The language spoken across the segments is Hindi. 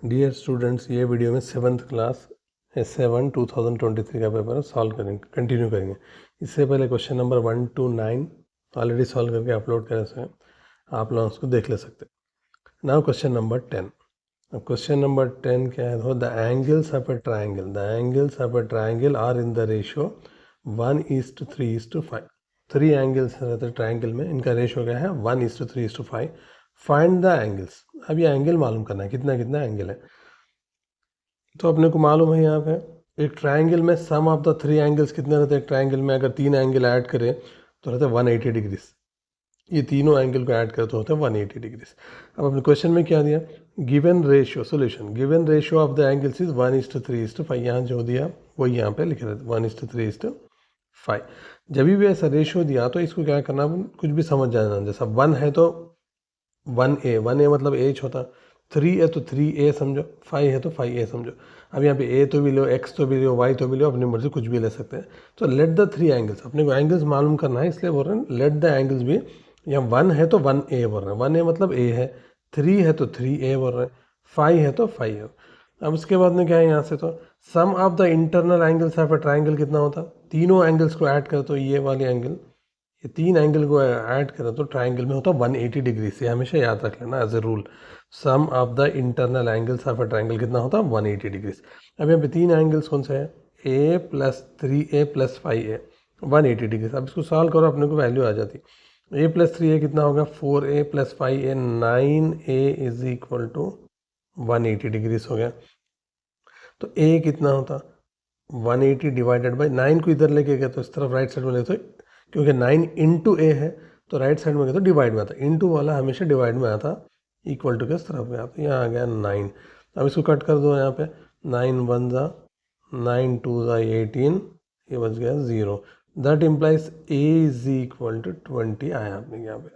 डियर स्टूडेंट्स, ये वीडियो में 7th क्लास S7 2023 का पेपर सॉल्व करेंगे, कंटिन्यू करेंगे। इससे पहले question number 1 to 9 already solve करके अपलोड करे हुए हैं, आप लोग उसको देख ले सकते हैं। Now question number 10। अब क्वेश्चन नंबर 10 क्या है? The angles of a triangle are in the ratio 1:3:5। 3 angles रहते हैं ट्राइंगल में, इनका रेशियो क्या है? 1:3:5। Find the angles. अब ये एंगल मालूम करना है, कितना कितना एंगल है। तो अपने को मालूम है यहाँ पे एक ट्राइंगल में सम ऑफ द 3 एंगल्स कितने रहते हैं? एक ट्राइंगल में अगर 3 एंगल ऐड करें तो रहते हैं 180 डिग्रीज। ये तीनों एंगल को ऐड करें तो होते हैं 180 डिग्रीज। अब अपने क्वेश्चन में क्या दिया? Given ratio, solution, given ratio of the angles is 1:3:5। यहाँ जो दिया वही यहाँ पे लिखे रहते 1:3:5। जब भी ऐसा रेशियो दिया तो इसको क्या करना, कुछ भी समझ जाना। जैसा 1 है तो 1a मतलब h होता, 3 है तो 3a समझो, 5 है तो 5a समझो। अब यहाँ पे a तो भी लो, x तो भी लो, y तो भी लो, अपनी मर्जी कुछ भी ले सकते हैं। तो लेट द 3 एंगल्स, अपने को एंगल्स मालूम करना है, इसलिए बोल रहे हैं लेट द एंगल्स भी। यहाँ 1 है तो 1a बोल रहे हैं, 1a मतलब a है, 3 है तो 3a बोल रहे हैं, 5 है तो 5 है। अब उसके बाद में क्या है यहाँ से, तो sum of the internal angles of a triangle कितना होता? तीनों एंगल्स को ऐड कर तो ये वाले एंगल, ये 3 एंगल को ऐड करें तो ट्राइंगल में होता 180 डिग्री से, हमेशा याद रख लेना as a rule. Sum of the internal angles of a triangle कितना होता? 180 डिग्री। अब यहाँ पे 3 एंगल्स कौन से हैं? a + 3a + 5a, 180 degree. अब इसको सॉल्व करो, अपने को वैल्यू आ जाती। a + 3a कितना होगा? 4a + 5a, 9a = 180 डिग्रीज हो गया। तो a कितना होता? 180 डिवाइडेड बाई 9 को इधर लेके गए तो इस तरफ राइट साइड में ले, तो क्योंकि 9 इंटू ए है तो राइट साइड में गया तो डिवाइड में आता, इंटू वाला हमेशा डिवाइड में आता, इक्वल टू के इस तरफ में आता। यहाँ आ गया 9। अब इसको कट कर दो, यहाँ पे 9 1 ज़ा 9 2 ज़ा 18, ये बच गया 0। दैट इम्प्लाइज a = 20 आया अपने यहाँ पे।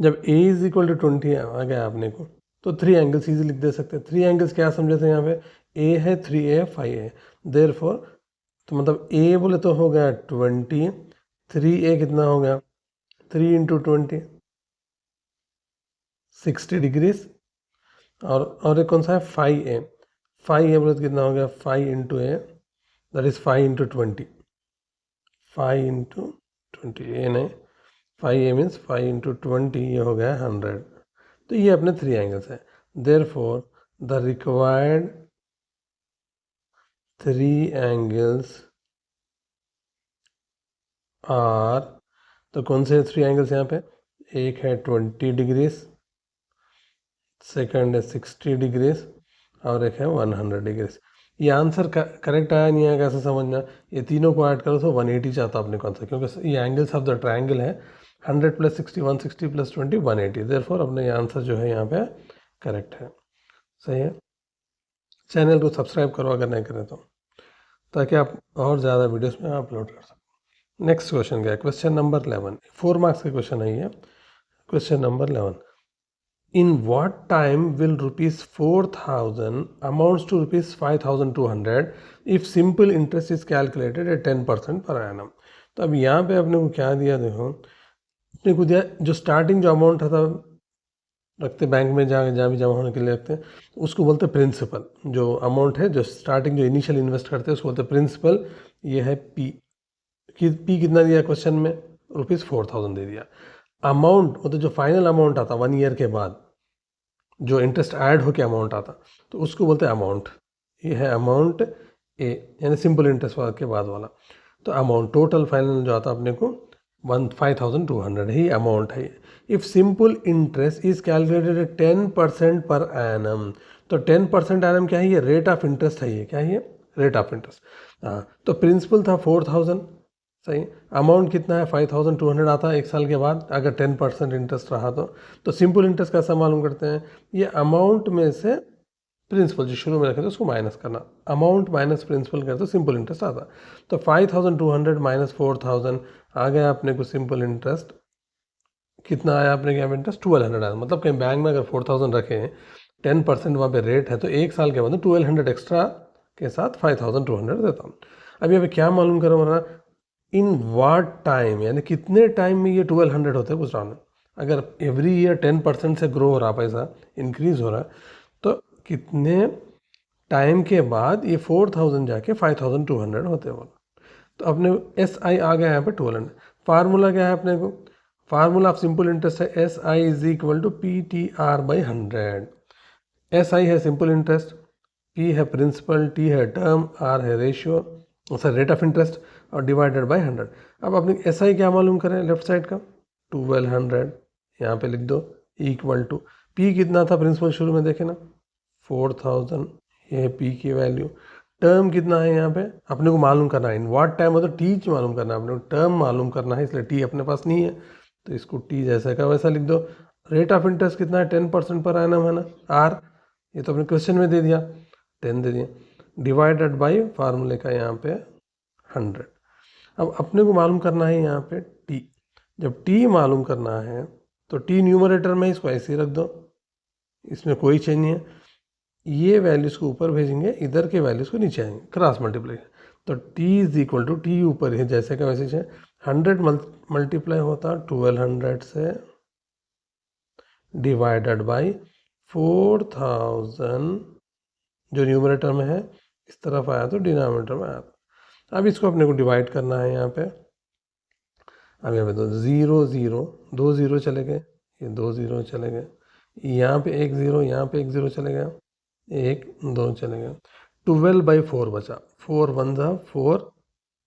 जब a = 20 आ गया अपने को, तो 3 एंगल्स ईजी लिख दे सकते हैं। 3 एंगल्स क्या समझे थे यहाँ पे? a है, 3a है, 5a है। देयरफॉर तो मतलब a बोले तो हो गया 20, 3a कितना हो गया? 3 × 20 60 डिग्रीज। और एक कौन सा है? 5a। 5a बोले तो कितना हो गया? 5 × a, दैट इज 5 × 20, 5 × 20, a नहीं, 5a मीन्स 5 × 20, ये हो गया 100। तो ये अपने 3 एंगल्स है। Therefore the required 3 angles are, तो कौन से 3 एंगल्स यहाँ पे? एक है 20 डिग्रीज, सेकंड है 60 डिग्रीज, और एक है 100 डिग्रीज। ये आंसर करेक्ट आया नहीं आया कैसे समझना? ये तीनों को ऐड करो तो 180 चाहता अपने कौन सा, क्योंकि ये एंगल्स ऑफ द ट्राइंगल है 100 + 60, 160 + 20, 180। देयरफॉर अपने ये आंसर जो है यहाँ पे करेक्ट है। सही है। चैनल को सब्सक्राइब करो अगर नहीं करें तो, ताकि आप और ज़्यादा वीडियोस में अपलोड कर सकें। नेक्स्ट क्वेश्चन क्या है? क्वेश्चन नंबर 11, 4 मार्क्स का क्वेश्चन है ये। Question number 11, in what time will ₹4,000 amounts to ₹5,200 if simple interest is calculated at 10% per annum? तो अब यहाँ पे अपने को क्या दिया? देखो, अपने को दिया जो स्टार्टिंग जो अमाउंट था रखते बैंक में, जहाँ भी जमा होने के लिए रखते हैं, उसको बोलते हैं प्रिंसिपल। जो अमाउंट है, जो स्टार्टिंग जो इनिशियल इन्वेस्ट करते हैं, उसको बोलते हैं प्रिंसिपल। ये है पी कितना दिया क्वेश्चन में? ₹4,000 दे दिया। अमाउंट मतलब जो फाइनल अमाउंट आता 1 ईयर के बाद, जो इंटरेस्ट ऐड होकर अमाउंट आता, तो उसको बोलते हैं अमाउंट। ये है अमाउंट ए, यानी सिंपल इंटरेस्ट के बाद वाला। तो अमाउंट टोटल फाइनल जो आता अपने को 5,200 ही अमाउंट है। If simple interest is calculated 10% per annum, तो 10% एनम क्या है? ये रेट ऑफ इंटरेस्ट है। ये क्या है? ये रेट ऑफ इंटरेस्ट। हाँ, तो प्रिंसिपल था 4,000, सही। अमाउंट कितना है? 5,200 आता है एक साल के बाद, अगर 10% इंटरेस्ट रहा तो सिंपल इंटरेस्ट कैसा मालूम करते हैं? ये अमाउंट में से प्रिंसिपल जो शुरू में रखे थे उसको माइनस करना, अमाउंट माइनस प्रिंसिपल करते सिंपल इंटरेस्ट आता। तो 5,200 माइनस 4,000 आ गया अपने को सिंपल इंटरेस्ट। कितना आया अपने क्या इंटरेस्ट? 1,200 आया। मतलब कहीं बैंक में अगर 4,000 रखे हैं, 10% वहाँ पे रेट है, तो एक साल के बाद 1,200 एक्स्ट्रा के साथ 5,200 देता हूँ। अब यहाँ पे क्या मालूम करो वरना, इन वाट टाइम, यानी कितने टाइम में ये 1,200 होते हैं पूछ रहा हूँ। अगर एवरी ईयर 10% से ग्रो हो रहा पैसा, इंक्रीज हो रहा है, तो कितने टाइम के बाद ये 4000 जाके 5200 होते हैं बोला। तो अपने एस आई आ गया यहाँ पे 1200। फार्मूला क्या है अपने को, फार्मूला ऑफ सिंपल इंटरेस्ट है S I is equal to P T R by 100। S I है सिंपल इंटरेस्ट, पी है प्रिंसिपल, टी है टर्म, आर है ratio sir rate of interest और डिवाइडेड बाय 100। अब अपने एस आई क्या मालूम करें लेफ्ट साइड का 1200 यहाँ पे लिख दो इक्वल टू पी कितना था प्रिंसिपल शुरू में देखे ना 4000, ये है पी की वैल्यू। टर्म कितना है यहाँ पे अपने को मालूम करना है, इन व्हाट टाइम मतलब टी मालूम करना है अपने को, टर्म मालूम करना है, इसलिए टी अपने पास नहीं है तो इसको टी जैसा का वैसा लिख दो। रेट ऑफ इंटरेस्ट कितना है 10% पर एनम है ना आर, ये तो अपने क्वेश्चन में दे दिया 10 दे दिया, डिवाइडेड बाई फार्मूले का यहाँ पे 100। अब अपने को मालूम करना है यहाँ पे टी, जब टी मालूम करना है तो टी न्यूमरेटर में इसको ऐसे ही रख दो, इसमें कोई चेंज नहीं है, ये वैल्यूज़ को ऊपर भेजेंगे, इधर के वैल्यूज़ को नीचे आएंगे, क्रॉस मल्टीप्लाई। तो t is equal to T ऊपर है जैसे का वैसे है, 100 मल्टीप्लाई होता 1200 से डिवाइडेड बाई 4000 जो न्यूमरेटर में है इस तरफ आया तो डिनोमिनेटर में आया। अब इसको अपने को डिवाइड करना है यहाँ पे, अब यहाँ पे तो 0 0 2 0 चले गए, ये 2 0 चले गए, यहाँ पे 1 0, यहाँ पे 1 0 चले गया, 1 2 चले गए, 12/4 बचा, 4 1 जा 4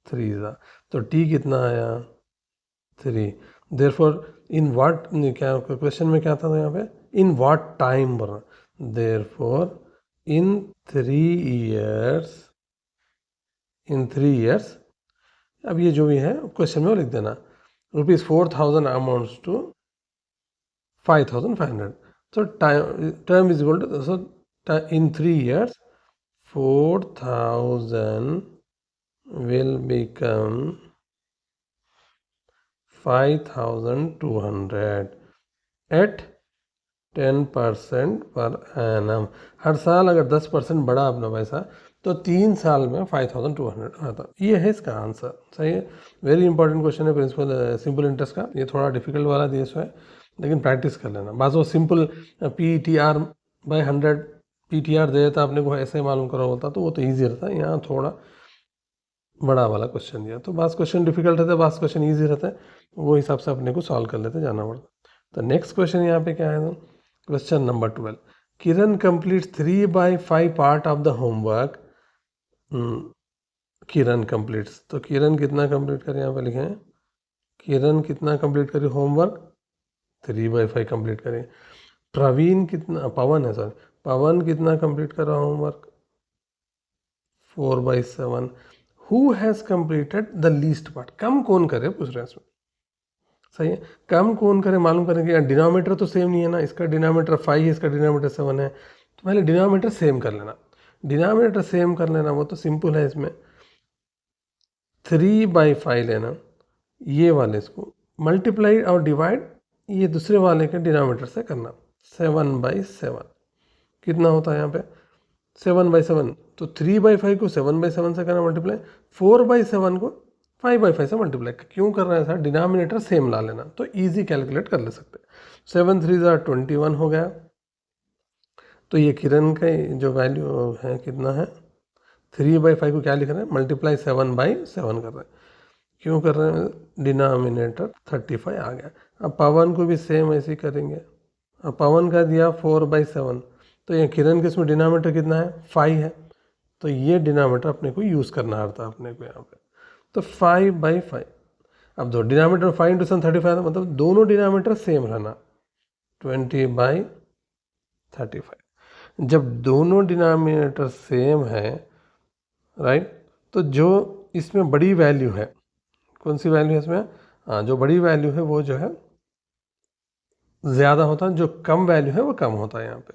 3 जा, तो t कितना आया 3। देयरफॉर इन व्हाट क्या क्वेश्चन में क्या था यहाँ पे इन व्हाट टाइम बोल रहा, देयरफॉर इन 3 years, अब ये जो भी है क्वेश्चन में वो लिख देना ₹4000 amounts to 5500। So term is equal to, so in 3 years 4000 will become 5200 at 10% per annum. हर साल अगर 10% बढ़ा अपना पैसा तो 3 साल में 5200 आता, ये है इसका आंसर। सही है, वेरी इंपॉर्टेंट क्वेश्चन है प्रिंसिपल सिंपल इंटरेस्ट का, ये थोड़ा डिफिकल्ट वाला दिया है लेकिन प्रैक्टिस कर लेना। बस वो simple P T R by 100 P T R दे देता अपने को ऐसे मालूम करा होता तो वो तो ईजी रहता, यहाँ थोड़ा बड़ा वाला क्वेश्चन दिया तो बस क्वेश्चन डिफिकल्ट रहता है, बस क्वेश्चन ईजी रहता है, वो हिसाब से अपने को सॉल्व कर लेते जाना पड़ता। तो नेक्स्ट क्वेश्चन यहाँ पे क्या है, question number 12, Kiran completes 3/5 part of the homework. Kiran completes, तो किरण कितना कंप्लीट करे, यहाँ पे लिखे हैं किरण कितना कंप्लीट करे होमवर्क 3/5 कंप्लीट करें। प्रवीण कितना, पवन है सर, पवन कितना कंप्लीट कर रहा homework 4/7। Who has completed the least part, कम कौन करे पूछ रहे हैं इसमें। सही है, कम कौन करे मालूम करेंगे, डिनोमिनेटर तो सेम नहीं है ना, इसका डिनोमिनेटर 5 है, इसका डिनोमिनेटर 7 है, तो पहले डिनोमिनेटर सेम कर लेना। डिनोमिनेटर सेम कर लेना वो तो सिंपल है, इसमें 3/5 लेना, ये वाले इसको मल्टीप्लाई और डिवाइड ये दूसरे वाले के डिनोमिनेटर से करना, 7/7 कितना होता है यहाँ पे 7/7, तो 3/5 को 7/7 से करना मल्टीप्लाई, 4/7 को 5/5 से मल्टीप्लाई। क्यों कर रहे हैं सर, डिनोमिनेटर सेम ला लेना तो इजी कैलकुलेट कर ले सकते हैं। 7 3 21 हो गया, तो ये किरण का जो वैल्यू है कितना है 3/5 को क्या लिख रहे हैं मल्टीप्लाई 7/7 कर रहे हैं। क्यों कर रहे हैं, डिनोमिनेटर 35 आ गया। अब पवन को भी सेम ऐसे ही करेंगे, अब पवन का दिया 4/7, तो ये किरण के इसमें डिनोमिनेटर कितना है 5 है, तो ये डिनोमिनेटर अपने को यूज़ करना आता अपने को यहाँ पे, तो 5/5। अब दो डिनोमिनेटर 5 × 7 35 मतलब दोनों डिनोमिनेटर सेम रहना 20/35। जब दोनों डिनोमिनेटर सेम है राइट, तो जो इसमें बड़ी वैल्यू है, कौन सी वैल्यू है इसमें, हाँ जो बड़ी वैल्यू है वो जो है ज़्यादा होता है, जो कम वैल्यू है वो कम होता है यहाँ पे।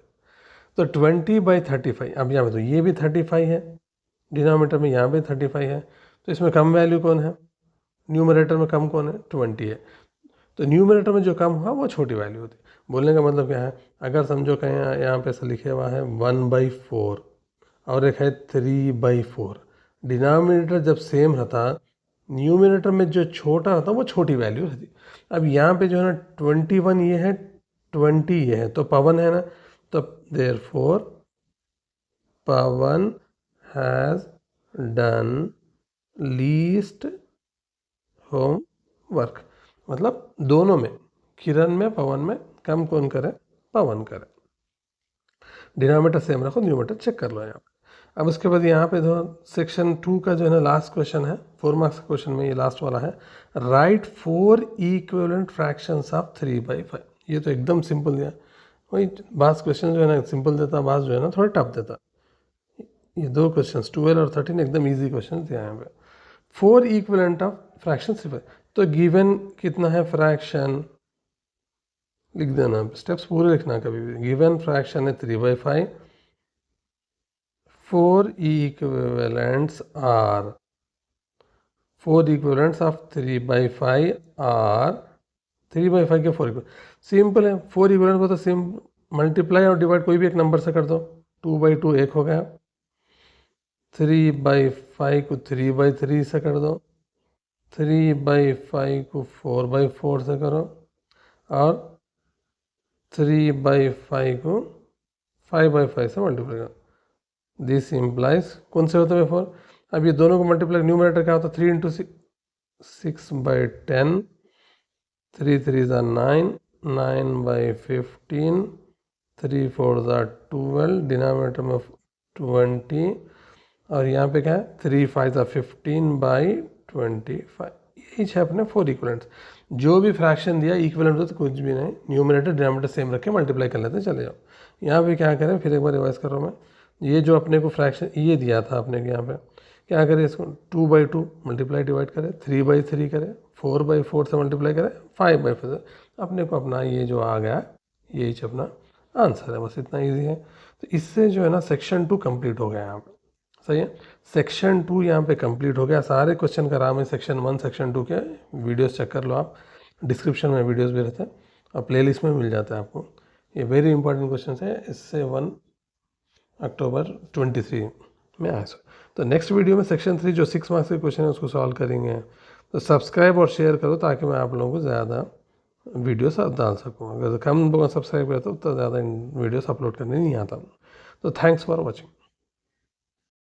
तो 20/35, अब यहाँ पे तो ये भी 35 है, डिनोमिनेटर में यहाँ पे 35 है, तो इसमें कम वैल्यू कौन है, न्यूमरेटर में कम कौन है 20 है, तो न्यूमरेटर में जो कम हुआ वो छोटी वैल्यू होती है। बोलने का मतलब क्या है, अगर समझो कहीं यहाँ पे से लिखे हुआ है 1/4 और एक है 3/4, डिनोमिनेटर जब सेम रहता न्यूमरेटर में जो छोटा रहता वो छोटी वैल्यू रहती। अब यहाँ पे जो है ना 21 ये है 20 ये है, तो पवन है ना, तो therefore Pawan has done least homework, मतलब दोनों में, किरण में पवन में कम कौन करे, पवन करे। डिनोमिनेटर सेम रखो, न्यूमरेटर चेक कर लो यहाँ पे। अब उसके बाद यहाँ पे जो सेक्शन 2 का जो है ना लास्ट क्वेश्चन है, 4 मार्क्स का क्वेश्चन में ये लास्ट वाला है, राइट 4 इक्विवेलेंट फ्रैक्शंस ऑफ 3/5। ये तो एकदम सिंपल दिया, वही बास क्वेश्चन जो है ना सिंपल देता, बास जो है ना थोड़ा टफ देता। ये दो क्वेश्चन 12 और 13 एकदम ईजी क्वेश्चन दिया यहाँ पे। 4 इक्विवेलेंट ऑफ फ्रैक्शन 3/5, तो गिवन कितना है फ्रैक्शन, लिख देना, स्टेप्स पूरे लिखना कभी भी। गिवन फ्रैक्शन है 3/5, 4 equivalents are 4 equivalents of 3/5 are 3/5 के 4 इक्वल, सिंपल है। 4 इक्विवेलेंट को तो सिम मल्टीप्लाई और डिवाइड कोई भी एक नंबर से कर दो, 2/2 एक हो गया, 3/5 को 3/3 से कर दो, 3/5 को 4/4 से करो, और 3/5 को 5/5 से मल्टीप्लाई करो। दिस इम्प्लाइज कौन से होते हैं 4, अब ये दोनों को मल्टीप्लाई, न्यूमरेटर क्या होता है 3 × 6/10, 3 3 9, 9/15, 3 4 12, डिनोमिनेटर में 20, और यहाँ पे क्या है 3 5 15/25। यही है अपने 4 इक्विवेलेंट्स। जो भी फ्रैक्शन दिया इक्विवेलेंट हो तो कुछ भी नहीं, न्यूमरेटर डिनोमिनेटर सेम रख के मल्टीप्लाई कर लेते चले जाओ। यहाँ पे क्या करें, फिर एक बार रिवाइज करो मैं, ये जो अपने को फ्रैक्शन ये दिया था अपने को, यहाँ पे क्या करें, इसको 2/2 मल्टीप्लाई डिवाइड करें, 3/3 करें, 4/4 से मल्टीप्लाई करें, 5/5 से, अपने को अपना ये जो आ गया यही अपना आंसर है, बस इतना इजी है। तो इससे जो है ना सेक्शन 2 कंप्लीट हो गया यहाँ पे, सही है। सेक्शन 2 यहाँ पे कंप्लीट हो गया, सारे क्वेश्चन का नाम है सेक्शन 1 सेक्शन 2 के, वीडियोस चेक कर लो आप, डिस्क्रिप्शन में वीडियोस भी रहते हैं और प्लेलिस्ट में मिल जाता है आपको। ये वेरी इंपॉर्टेंट क्वेश्चन है, इससे 1 अक्टूबर 23 में आया। तो नेक्स्ट वीडियो में सेक्शन 3 जो 6 मार्क्स के क्वेश्चन है उसको सॉल्व करेंगे। तो सब्सक्राइब और शेयर करो ताकि मैं आप लोगों को ज़्यादा वीडियोस डाल सकूँ। अगर कम लोग सब्सक्राइब करते तो ज़्यादा वीडियोस अपलोड करने नहीं आता। तो थैंक्स फॉर वॉचिंग।